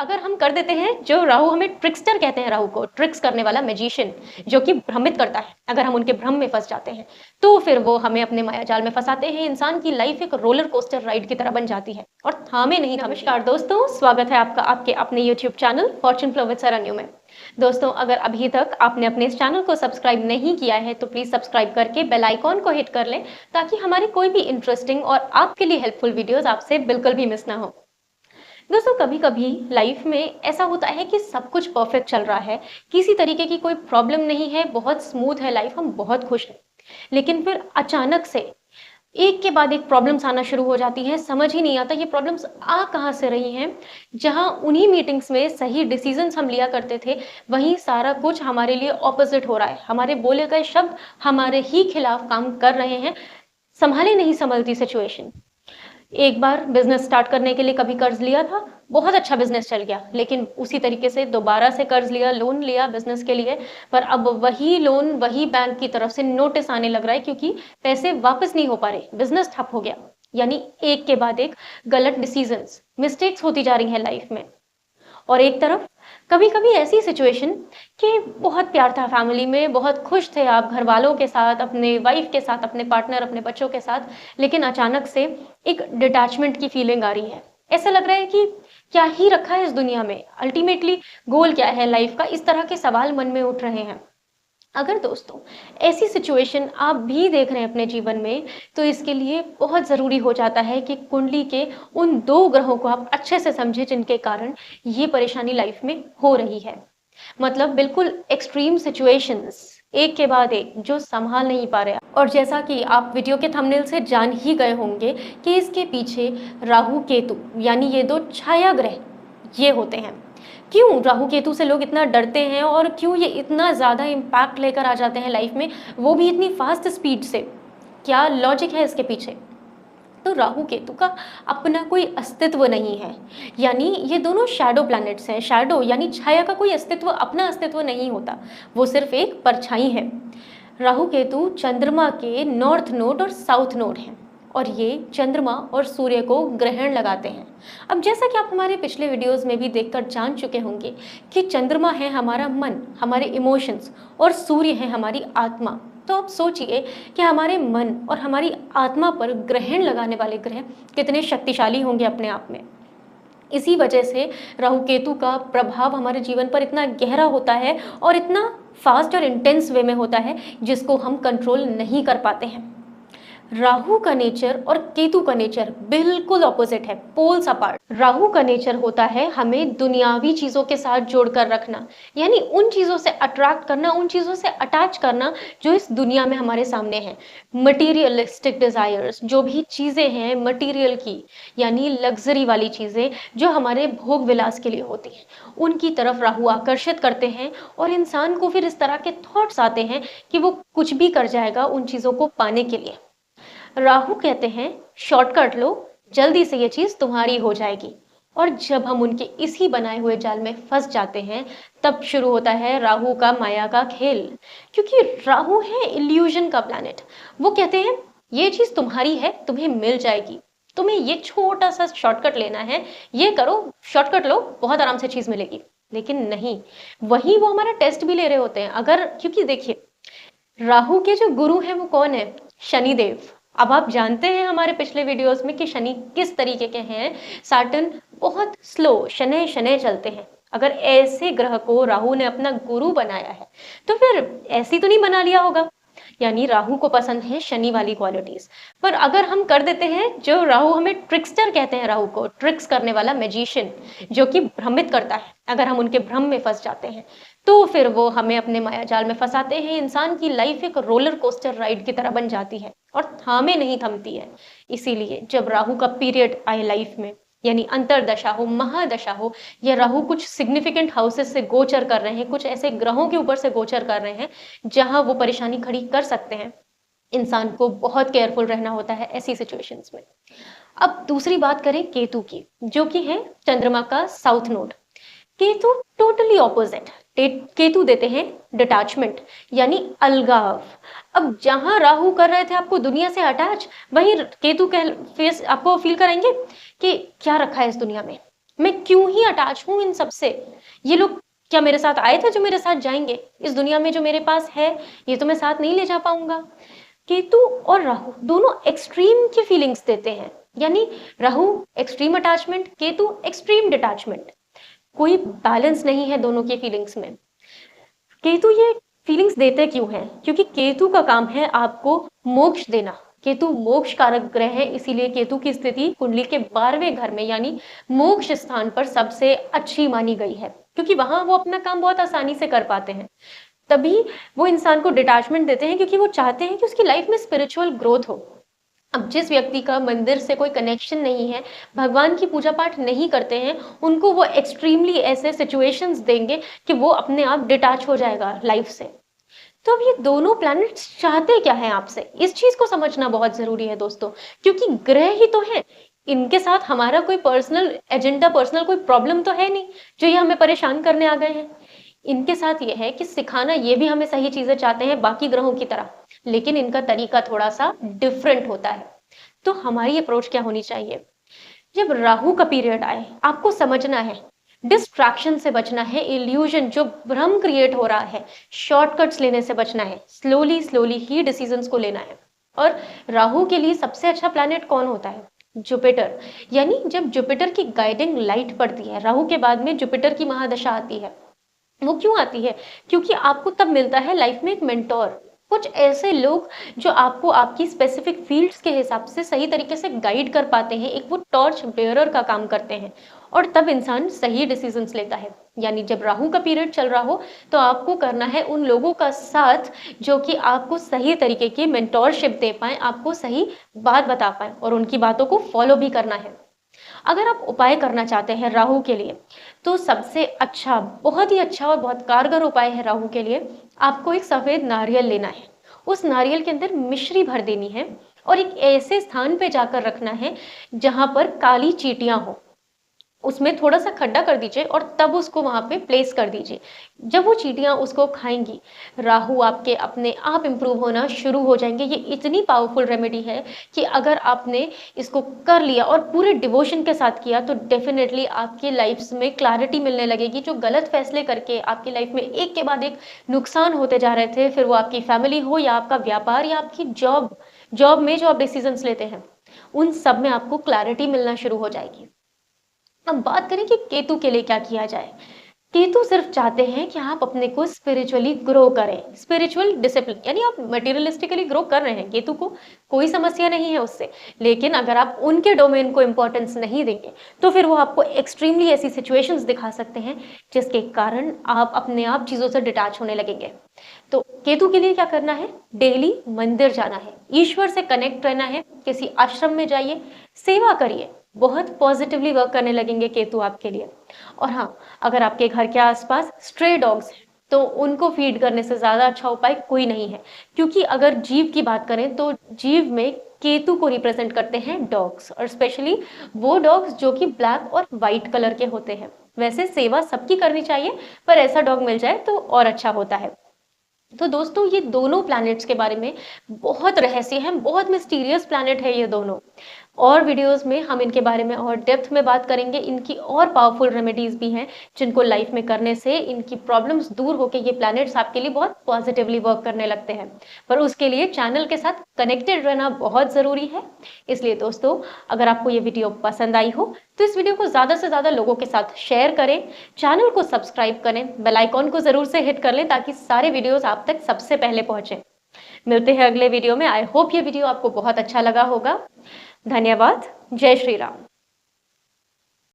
अगर हम कर देते हैं जो राहु हमें ट्रिक्स्टर कहते हैं, राहु को ट्रिक्स करने वाला मैजिशियन जो कि भ्रमित करता है, अगर हम उनके भ्रम में फंस जाते हैं तो फिर वो हमें अपने मायाजाल में फंसाते हैं। इंसान की लाइफ एक रोलर कोस्टर राइड की तरह बन जाती है और थामे नहीं थमती। नमस्कार दोस्तों, स्वागत है आपका आपके अपने YouTube channel Fortune Flow with Saranyu में। दोस्तों, अगर अभी तक आपने अपने इस चैनल को सब्सक्राइब नहीं किया है तो प्लीज सब्सक्राइब करके बेल आइकॉन को हिट कर लें ताकि हमारी कोई भी इंटरेस्टिंग और आपके लिए हेल्पफुल वीडियोस आपसे बिल्कुल भी मिस ना हो। दोस्तों, कभी कभी लाइफ में ऐसा होता है कि सब कुछ परफेक्ट चल रहा है, किसी तरीके की कोई प्रॉब्लम नहीं है, बहुत स्मूथ है लाइफ, हम बहुत खुश हैं। लेकिन फिर अचानक से एक के बाद एक प्रॉब्लम्स आना शुरू हो जाती हैं, समझ ही नहीं आता ये प्रॉब्लम्स आ कहाँ से रही हैं। जहाँ उन्हीं मीटिंग्स में सही डिसीजंस हम लिया करते थे, वहीं सारा कुछ हमारे लिए ऑपोजिट हो रहा है, हमारे बोले गए शब्द हमारे ही खिलाफ काम कर रहे हैं। संभाले नहीं संभलती सिचुएशन। एक बार बिजनेस स्टार्ट करने के लिए कभी कर्ज लिया था, बहुत अच्छा बिजनेस चल गया, लेकिन उसी तरीके से दोबारा से कर्ज लिया, लोन लिया बिजनेस के लिए, पर अब वही लोन वही बैंक की तरफ से नोटिस आने लग रहा है क्योंकि पैसे वापस नहीं हो पा रहे, बिजनेस ठप हो गया। यानी एक के बाद एक गलत डिसीजंस, मिस्टेक्स होती जा रही हैं लाइफ में। और एक तरफ कभी कभी ऐसी सिचुएशन कि बहुत प्यार था फैमिली में, बहुत खुश थे आप घर वालों के साथ, अपने वाइफ के साथ, अपने पार्टनर, अपने बच्चों के साथ, लेकिन अचानक से एक डिटैचमेंट की फीलिंग आ रही है। ऐसा लग रहा है कि क्या ही रखा है इस दुनिया में, अल्टीमेटली गोल क्या है लाइफ का, इस तरह के सवाल मन में उठ रहे हैं। अगर दोस्तों ऐसी सिचुएशन आप भी देख रहे हैं अपने जीवन में, तो इसके लिए बहुत ज़रूरी हो जाता है कि कुंडली के उन दो ग्रहों को आप अच्छे से समझें जिनके कारण ये परेशानी लाइफ में हो रही है। मतलब बिल्कुल एक्सट्रीम सिचुएशंस, एक के बाद एक, जो संभाल नहीं पा रहे। और जैसा कि आप वीडियो के थंबनेल से जान ही गए होंगे कि इसके पीछे राहु केतु यानी ये दो छाया ग्रह ये होते हैं। क्यों राहु केतु से लोग इतना डरते हैं और क्यों ये इतना ज़्यादा इम्पैक्ट लेकर आ जाते हैं लाइफ में, वो भी इतनी फास्ट स्पीड से? क्या लॉजिक है इसके पीछे? तो राहु केतु का अपना कोई अस्तित्व नहीं है, यानी ये दोनों शैडो प्लैनेट्स हैं। शैडो यानी छाया का कोई अस्तित्व, अपना अस्तित्व नहीं होता, वो सिर्फ एक परछाई है। राहु केतु चंद्रमा के नॉर्थ नोड और साउथ नोड हैं और ये चंद्रमा और सूर्य को ग्रहण लगाते हैं। अब जैसा कि आप हमारे पिछले वीडियोस में भी देखकर जान चुके होंगे कि चंद्रमा है हमारा मन, हमारे इमोशंस, और सूर्य है हमारी आत्मा। तो आप सोचिए कि हमारे मन और हमारी आत्मा पर ग्रहण लगाने वाले ग्रह कितने शक्तिशाली होंगे अपने आप में। इसी वजह से राहु केतु का प्रभाव हमारे जीवन पर इतना गहरा होता है और इतना फास्ट और इंटेंस वे में होता है जिसको हम कंट्रोल नहीं कर पाते हैं। राहु का नेचर और केतु का नेचर बिल्कुल ऑपोजिट है, पोल्स अपार्ट। राहु का नेचर होता है हमें दुनियावी चीजों के साथ जोड़कर रखना, यानी उन चीजों से अट्रैक्ट करना, उन चीजों से अटैच करना जो इस दुनिया में हमारे सामने हैं। मटीरियलिस्टिक डिजायर्स, जो भी चीजें हैं मटीरियल की, यानी लग्जरी वाली चीजें जो हमारे भोग विलास के लिए होती हैं, उनकी तरफ राहु आकर्षित करते हैं और इंसान को फिर इस तरह के थॉट्स आते हैं कि वो कुछ भी कर जाएगा उन चीजों को पाने के लिए। राहु कहते हैं शॉर्टकट लो, जल्दी से ये चीज तुम्हारी हो जाएगी। और जब हम उनके इसी बनाए हुए जाल में फंस जाते हैं, तब शुरू होता है राहु का माया का खेल। क्योंकि राहु है इल्यूजन का प्लैनेट। वो कहते हैं ये चीज तुम्हारी है, तुम्हें मिल जाएगी, तुम्हें ये छोटा सा शॉर्टकट लेना है, ये करो, शॉर्टकट लो, बहुत आराम से चीज मिलेगी। लेकिन नहीं, वही वो हमारा टेस्ट भी ले रहे होते हैं। अगर, क्योंकि देखिए राहु के जो गुरु हैं वो कौन है? शनिदेव। अब आप जानते हैं हमारे पिछले वीडियोस में कि शनि किस तरीके के हैं। सैटर्न बहुत स्लो, शनै शनै चलते हैं। अगर ऐसे ग्रह को राहु ने अपना गुरु बनाया है तो फिर ऐसी तो नहीं बना लिया होगा। यानी राहु को पसंद है शनि वाली क्वालिटीज। पर अगर हम कर देते हैं जो राहु हमें ट्रिक्स्टर कहते हैं, राहु को ट्रिक्स करने वाला मैजिशियन जो कि भ्रमित करता है, अगर हम उनके भ्रम में फंस जाते हैं तो फिर वो हमें अपने मायाजाल में फंसाते हैं। इंसान की लाइफ एक रोलर कोस्टर राइड की तरह बन जाती है और थामे नहीं थमती है। इसीलिए जब राहु का पीरियड आए लाइफ में, यानी अंतरदशा हो, महादशा हो, या राहु कुछ सिग्निफिकेंट हाउसेस से गोचर कर रहे हैं, कुछ ऐसे ग्रहों के ऊपर से गोचर कर रहे हैं जहां वो परेशानी खड़ी कर सकते हैं, इंसान को बहुत केयरफुल रहना होता है ऐसी सिचुएशंस में। अब दूसरी बात करें केतु की, जो कि है चंद्रमा का south node. Ketu totally opposite. Ketu देते हैं डिटैचमेंट, यानी अलगाव। अब जहां राहु कर रहे थे आपको दुनिया से अटैच, वहीं केतु आपको फील कराएंगे कि क्या रखा है इस दुनिया में, मैं क्यों ही अटैच हूँ इन सबसे? ये लोग क्या मेरे साथ आए थे जो मेरे साथ जाएँगे? इस दुनिया में जो मेरे पास है, ये तो मैं साथ नहीं ले जा पाऊँगा। केतु और राहु दोनों एक्सट्रीम की फीलिंग्स देते हैं, यानी Rahu extreme attachment, Ketu extreme detachment. कोई बैलेंस नहीं है दोनों की फीलिंग्स में। केतु ये फीलिंग्स देते क्यों हैं? क्योंकि केतु का काम है आपको मोक्ष देना। केतु मोक्ष कारक ग्रह है, इसीलिए केतु की स्थिति कुंडली के 12वें घर में यानी मोक्ष स्थान पर सबसे अच्छी मानी गई है, क्योंकि वहां वो अपना काम बहुत आसानी से कर पाते हैं। तभी वो इंसान को डिटैचमेंट देते हैं, क्योंकि वो चाहते हैं कि उसकी लाइफ में स्पिरिचुअल ग्रोथ हो। अब जिस व्यक्ति का मंदिर से कोई कनेक्शन नहीं है, भगवान की पूजा पाठ नहीं करते हैं, उनको वो एक्सट्रीमली ऐसे सिचुएशंस देंगे कि वो अपने आप डिटैच हो जाएगा लाइफ से। तो अब ये दोनों प्लैनेट्स चाहते क्या हैं आपसे, इस चीज को समझना बहुत जरूरी है दोस्तों, क्योंकि ग्रह ही तो हैं। इनके साथ हमारा कोई पर्सनल एजेंडा, पर्सनल कोई प्रॉब्लम तो है नहीं जो ये हमें परेशान करने आ गए हैं। इनके साथ ये है कि सिखाना ये भी हमें सही चीजें चाहते हैं बाकी ग्रहों की तरह, लेकिन इनका तरीका थोड़ा सा डिफरेंट होता है। तो हमारी अप्रोच क्या होनी चाहिए? जब राहु का पीरियड आए, आपको समझना है, डिस्ट्रैक्शन से बचना है, इल्यूजन जो भ्रम क्रिएट हो रहा है, शॉर्टकट्स लेने से बचना है, स्लोली स्लोली ही डिसीजंस को लेना है। और राहु के लिए सबसे अच्छा प्लैनेट कौन होता है? जुपिटर। यानी जब जुपिटर की गाइडिंग लाइट पड़ती है, राहु के बाद में जुपिटर की महादशा आती है। वो क्यों आती है? क्योंकि आपको तब मिलता है लाइफ में एक मेंटोर, कुछ ऐसे लोग जो आपको आपकी स्पेसिफिक फील्ड्स के हिसाब से सही तरीके से गाइड कर पाते हैं, एक वो टॉर्च बेयरर का काम करते हैं, और तब इंसान सही डिसीजंस लेता है। यानी जब राहु का पीरियड चल रहा हो तो आपको करना है उन लोगों का साथ जो कि आपको सही तरीके की मेंटोरशिप दे पाए, आपको सही बात बता पाए, और उनकी बातों को फॉलो भी करना है। अगर आप उपाय करना चाहते हैं राहु के लिए, तो सबसे अच्छा, बहुत ही अच्छा और बहुत कारगर उपाय है राहु के लिए, आपको एक सफेद नारियल लेना है। उस नारियल के अंदर मिश्री भर देनी है और एक ऐसे स्थान पे जाकर रखना है जहां पर काली चींटियां हो। उसमें थोड़ा सा खड्डा कर दीजिए और तब उसको वहां पे प्लेस कर दीजिए। जब वो चींटियां उसको खाएंगी, राहु आपके अपने आप इंप्रूव होना शुरू हो जाएंगे। ये इतनी पावरफुल रेमेडी है कि अगर आपने इसको कर लिया और पूरे डिवोशन के साथ किया तो डेफिनेटली आपकी लाइफ में क्लैरिटी मिलने लगेगी। जो गलत फैसले करके आपकी लाइफ में एक के बाद एक नुकसान होते जा रहे थे, फिर वो आपकी फैमिली हो या आपका व्यापार या आपकी जॉब, जॉब में जो आप डिसीजंस लेते हैं, उन सब में आपको क्लैरिटी मिलना शुरू हो जाएगी। अब बात करें कि केतु के लिए क्या किया जाए। केतु सिर्फ चाहते हैं कि आप अपने को स्पिरिचुअली ग्रो करें, स्पिरिचुअल डिसिप्लिन, यानी आप मटेरियलिस्टिकली ग्रो कर रहे हैं, केतु को कोई समस्या नहीं है उससे। लेकिन अगर आप उनके डोमेन को इंपॉर्टेंस नहीं देंगे तो फिर वो आपको एक्सट्रीमली ऐसी सिचुएशंस दिखा सकते हैं जिसके कारण आप अपने आप चीजों से डिटैच होने लगेंगे। तो केतु के लिए क्या करना है? डेली मंदिर जाना है, ईश्वर से कनेक्ट रहना है, किसी आश्रम में जाइए, सेवा करिए, बहुत पॉजिटिवली वर्क करने लगेंगे केतु आपके लिए। और हाँ, अगर आपके घर के आसपास स्ट्रे डॉग्स हैं तो उनको फीड करने से ज्यादा अच्छा उपाय कोई नहीं है, क्योंकि अगर जीव की बात करें तो जीव में केतु को रिप्रेजेंट करते हैं डॉग्स, और स्पेशली वो डॉग्स जो कि ब्लैक और व्हाइट कलर के होते हैं। वैसे सेवा सबकी करनी चाहिए, पर ऐसा डॉग मिल जाए तो और अच्छा होता है। तो दोस्तों, ये दोनों प्लैनेट्स के बारे में बहुत रहस्य है, बहुत मिस्टीरियस प्लैनेट है ये दोनों। और वीडियोस में हम इनके बारे में और डेप्थ में बात करेंगे। इनकी और पावरफुल रेमेडीज भी हैं जिनको लाइफ में करने से इनकी प्रॉब्लम्स दूर होकर ये प्लैनेट्स आपके लिए बहुत पॉजिटिवली वर्क करने लगते हैं। पर उसके लिए चैनल के साथ कनेक्टेड रहना बहुत ज़रूरी है। इसलिए दोस्तों, अगर आपको ये वीडियो पसंद आई हो तो इस वीडियो को ज़्यादा से ज़्यादा लोगों के साथ शेयर करें, चैनल को सब्सक्राइब करें, बेल आइकॉन को ज़रूर से हिट कर लें ताकि सारे वीडियोज़ आप तक सबसे पहले पहुँचें। मिलते हैं अगले वीडियो में। आई होप ये वीडियो आपको बहुत अच्छा लगा होगा। धन्यवाद। जय श्री राम।